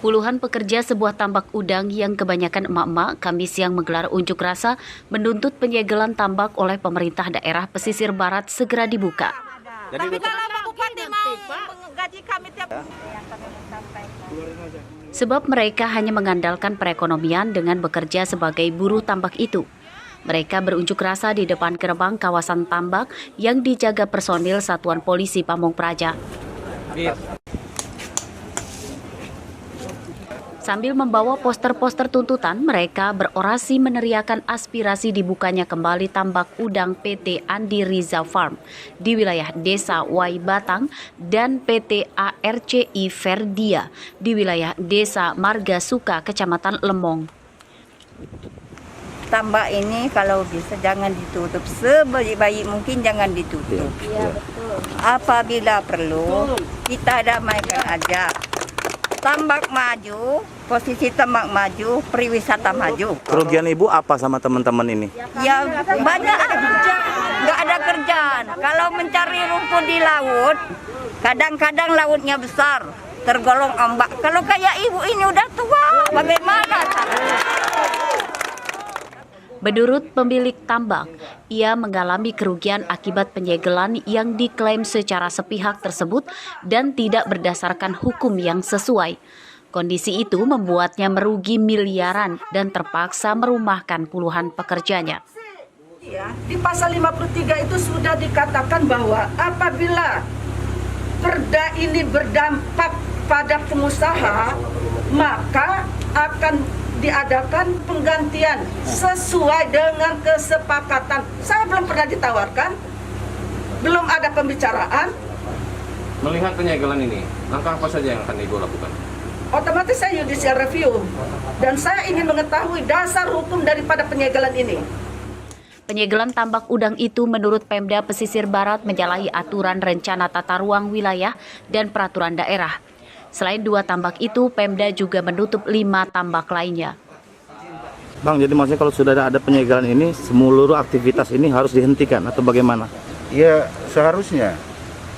Puluhan pekerja sebuah tambak udang yang kebanyakan emak-emak Kamis siang menggelar unjuk rasa menuntut penyegelan tambak oleh pemerintah daerah pesisir barat segera dibuka. Tapi kalau Pak Bupati mau menggaji kami tiap Sebab mereka hanya mengandalkan perekonomian dengan bekerja sebagai buruh tambak itu. Mereka berunjuk rasa di depan gerbang kawasan tambak yang dijaga personil Satuan Polisi Pamong Praja. Sambil membawa poster-poster tuntutan, mereka berorasi meneriakan aspirasi dibukanya kembali tambak udang PT Andi Riza Farm di wilayah Desa Wai Batang dan PT ARCI Verdia di wilayah Desa Marga Suka, Kecamatan Lemong. Tambak ini kalau bisa jangan ditutup, sebaik-baik mungkin jangan ditutup. Iya, betul. Apabila perlu, kita damaikan aja. Tambak maju, posisi tambak maju, pariwisata maju. Kerugian Ibu apa sama teman-teman ini? Ya banyak, nggak ada kerjaan. Kalau mencari rumput di laut, kadang-kadang lautnya besar, tergolong ombak. Kalau kayak ibu ini udah tua, bagaimana caranya? Menurut pemilik tambak, ia mengalami kerugian akibat penyegelan yang diklaim secara sepihak tersebut dan tidak berdasarkan hukum yang sesuai. Kondisi itu membuatnya merugi miliaran dan terpaksa merumahkan puluhan pekerjanya. Di pasal 53 itu sudah dikatakan bahwa apabila perda ini berdampak pada pengusaha, maka akan diadakan penggantian sesuai dengan kesepakatan. Saya belum pernah ditawarkan, belum ada pembicaraan. Melihat penyegelan ini, langkah apa saja yang akan Ibu lakukan? Otomatis saya judicial review dan saya ingin mengetahui dasar hukum daripada penyegelan ini. Penyegelan tambak udang itu menurut Pemda Pesisir Barat menyalahi aturan rencana tata ruang wilayah dan peraturan daerah. Selain 2 tambak itu, Pemda juga menutup 5 tambak lainnya. Bang, jadi maksudnya kalau sudah ada penyegelan ini, seluruh aktivitas ini harus dihentikan atau bagaimana? Ya seharusnya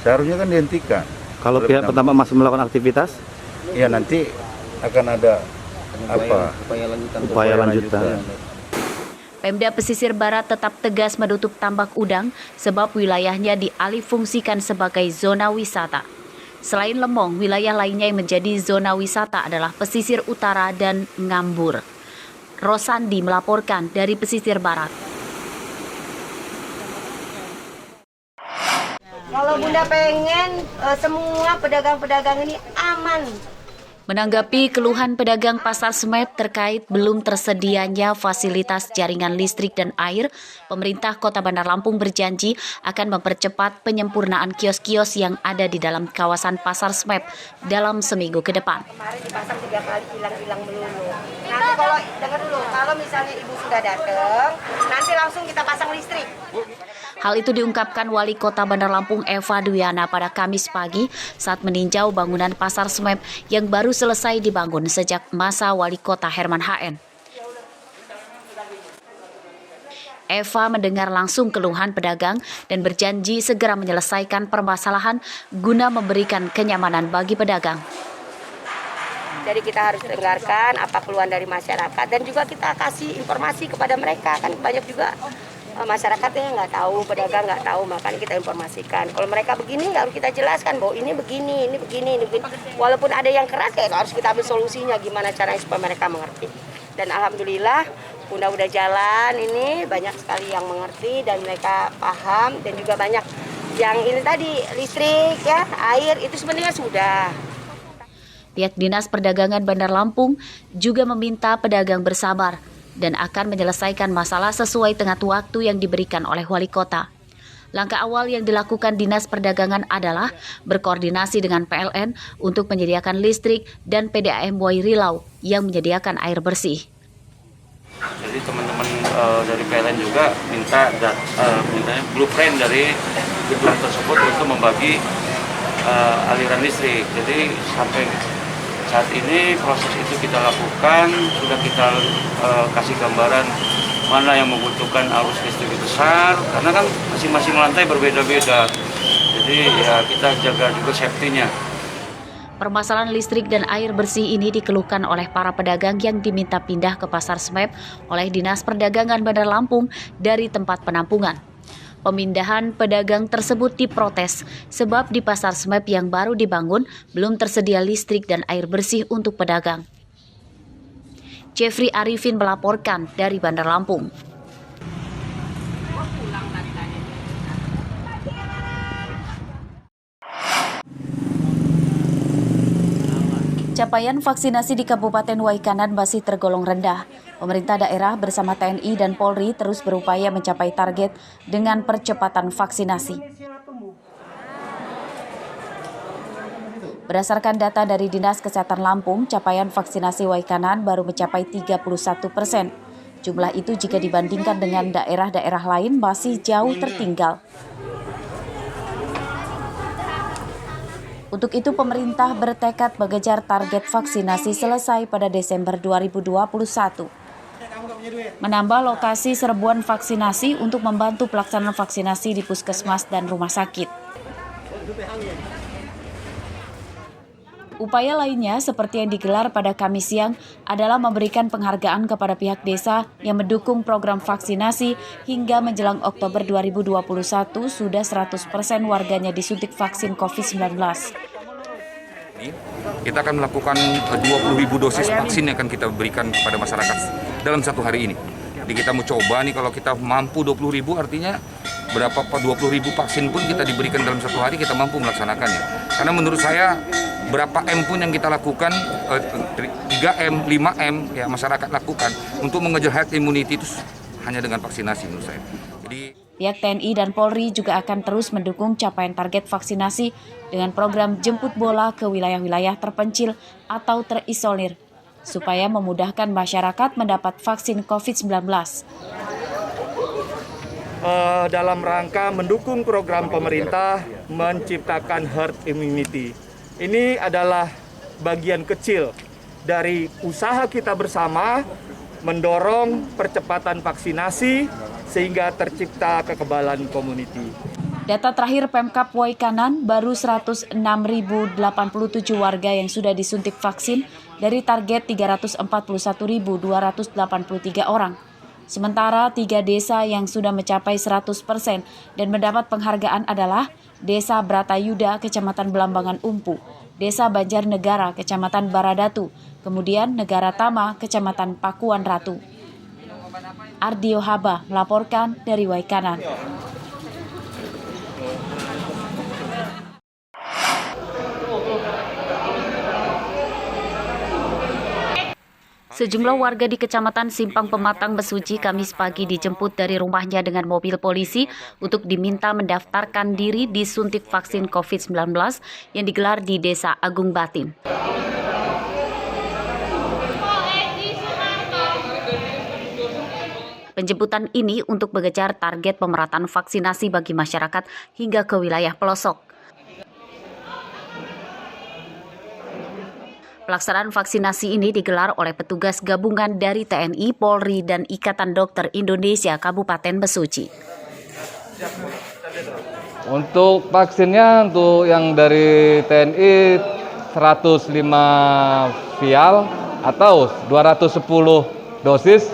kan dihentikan. Kalau pihak pertama masih melakukan aktivitas? Ya nanti akan ada Upaya lanjutan. Pemda Pesisir Barat tetap tegas menutup tambak udang sebab wilayahnya dialihfungsikan sebagai zona wisata. Selain Lemong, wilayah lainnya yang menjadi zona wisata adalah pesisir utara dan Ngambur. Rosandi melaporkan dari Pesisir Barat. Kalau Bunda pengen semua pedagang-pedagang ini aman. Menanggapi keluhan pedagang Pasar Smep terkait belum tersedianya fasilitas jaringan listrik dan air, pemerintah Kota Bandar Lampung berjanji akan mempercepat penyempurnaan kios-kios yang ada di dalam kawasan Pasar Smep dalam seminggu ke depan. Kemarin dipasang 3 kali hilang-hilang melulu. Nanti kalau dengar dulu, kalau misalnya ibu sudah datang, nanti langsung kita pasang listrik. Hal itu diungkapkan Wali Kota Bandar Lampung Eva Duyana pada Kamis pagi saat meninjau bangunan Pasar Smep yang baru selesai dibangun sejak masa Wali Kota Herman HN. Eva mendengar langsung keluhan pedagang dan berjanji segera menyelesaikan permasalahan guna memberikan kenyamanan bagi pedagang. Jadi kita harus dengarkan apa keluhan dari masyarakat dan juga kita kasih informasi kepada mereka. Kan banyak juga masyarakatnya nggak tahu, pedagang nggak tahu, makanya kita informasikan. Kalau mereka begini harus kita jelaskan bahwa ini begini, ini begini, ini begini. Walaupun ada yang keras, kayak harus kita ambil solusinya gimana caranya supaya mereka mengerti. Dan alhamdulillah udah jalan ini banyak sekali yang mengerti dan mereka paham dan juga banyak yang ini tadi listrik ya, air itu sebenarnya sudah. Pihak Dinas Perdagangan Bandar Lampung juga meminta pedagang bersabar dan akan menyelesaikan masalah sesuai tenggat waktu yang diberikan oleh Wali Kota. Langkah awal yang dilakukan Dinas Perdagangan adalah berkoordinasi dengan PLN untuk menyediakan listrik dan PDAM Wai Rilau yang menyediakan air bersih. Jadi teman-teman dari PLN juga minta blueprint dari gedung tersebut untuk membagi aliran listrik. Jadi sampai saat ini proses itu kita lakukan, sudah kita kasih gambaran mana yang membutuhkan arus listrik besar, karena kan masing-masing lantai berbeda-beda. Jadi ya kita jaga juga safety-nya. Permasalahan listrik dan air bersih ini dikeluhkan oleh para pedagang yang diminta pindah ke Pasar Smep oleh Dinas Perdagangan Bandar Lampung dari tempat penampungan. Pemindahan pedagang tersebut diprotes sebab di Pasar Smep yang baru dibangun belum tersedia listrik dan air bersih untuk pedagang. Jeffrey Arifin melaporkan dari Bandar Lampung. Capaian vaksinasi di Kabupaten Waikanan masih tergolong rendah. Pemerintah daerah bersama TNI dan Polri terus berupaya mencapai target dengan percepatan vaksinasi. Berdasarkan data dari Dinas Kesehatan Lampung, capaian vaksinasi Waikanan baru mencapai 31%. Jumlah itu jika dibandingkan dengan daerah-daerah lain masih jauh tertinggal. Untuk itu, pemerintah bertekad mengejar target vaksinasi selesai pada Desember 2021. Menambah lokasi serbuan vaksinasi untuk membantu pelaksanaan vaksinasi di puskesmas dan rumah sakit. Upaya lainnya seperti yang digelar pada Kamis siang adalah memberikan penghargaan kepada pihak desa yang mendukung program vaksinasi hingga menjelang Oktober 2021 sudah 100% warganya disuntik vaksin COVID-19. Kita akan melakukan 20.000 dosis vaksin yang akan kita berikan kepada masyarakat dalam satu hari ini. Jadi kita mau coba nih kalau kita mampu 20.000 artinya berapa 20.000 vaksin pun kita diberikan dalam satu hari kita mampu melaksanakannya. Karena menurut saya berapa M pun yang kita lakukan 3M, 5M ya masyarakat lakukan untuk mengejar herd immunity itu hanya dengan vaksinasi menurut saya. Jadi pihak TNI dan Polri juga akan terus mendukung capaian target vaksinasi dengan program jemput bola ke wilayah-wilayah terpencil atau terisolir, supaya memudahkan masyarakat mendapat vaksin COVID-19. Dalam rangka mendukung program pemerintah menciptakan herd immunity. Ini adalah bagian kecil dari usaha kita bersama mendorong percepatan vaksinasi sehingga tercipta kekebalan komuniti. Data terakhir Pemkab Waikanan baru 106.087 warga yang sudah disuntik vaksin dari target 341.283 orang. Sementara 3 desa yang sudah mencapai 100% dan mendapat penghargaan adalah Desa Bratayuda, Kecamatan Belambangan Umpu, Desa Banjarnegara, Kecamatan Baradatu, kemudian Negara Tama, Kecamatan Pakuan Ratu. Ardio Haba melaporkan dari Waikanan. Sejumlah warga di Kecamatan Simpang Pematang, Mesuji, Kamis pagi dijemput dari rumahnya dengan mobil polisi untuk diminta mendaftarkan diri disuntik vaksin COVID-19 yang digelar di Desa Agung Batin. Penjemputan ini untuk mengejar target pemerataan vaksinasi bagi masyarakat hingga ke wilayah pelosok. Pelaksanaan vaksinasi ini digelar oleh petugas gabungan dari TNI, Polri, dan Ikatan Dokter Indonesia Kabupaten Mesuji. Untuk vaksinnya, untuk yang dari TNI 105 vial atau 210 dosis,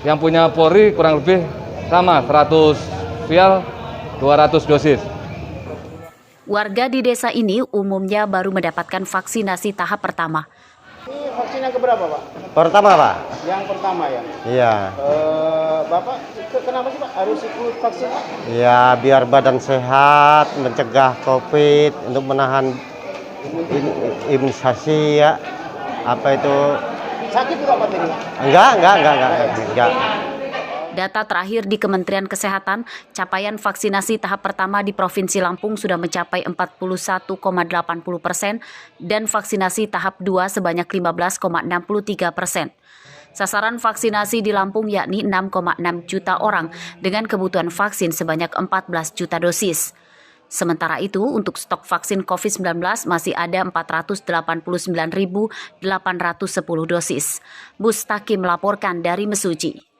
yang punya Polri kurang lebih sama 100 vial 200 dosis. Warga di desa ini umumnya baru mendapatkan vaksinasi tahap pertama. Ini vaksin yang keberapa, Pak? Pertama, Pak. Yang pertama ya? Iya. Bapak, kenapa sih Pak harus ikut vaksin, Pak? Ya, biar badan sehat, mencegah COVID, untuk menahan imunisasi ya. Apa itu? Sakit juga Pak tadi? Enggak. Data terakhir di Kementerian Kesehatan, capaian vaksinasi tahap pertama di Provinsi Lampung sudah mencapai 41,80% dan vaksinasi tahap 2 sebanyak 15,63%. Sasaran vaksinasi di Lampung yakni 6,6 juta orang dengan kebutuhan vaksin sebanyak 14 juta dosis. Sementara itu, untuk stok vaksin COVID-19 masih ada 489.810 dosis. Bustaki melaporkan dari Mesuji.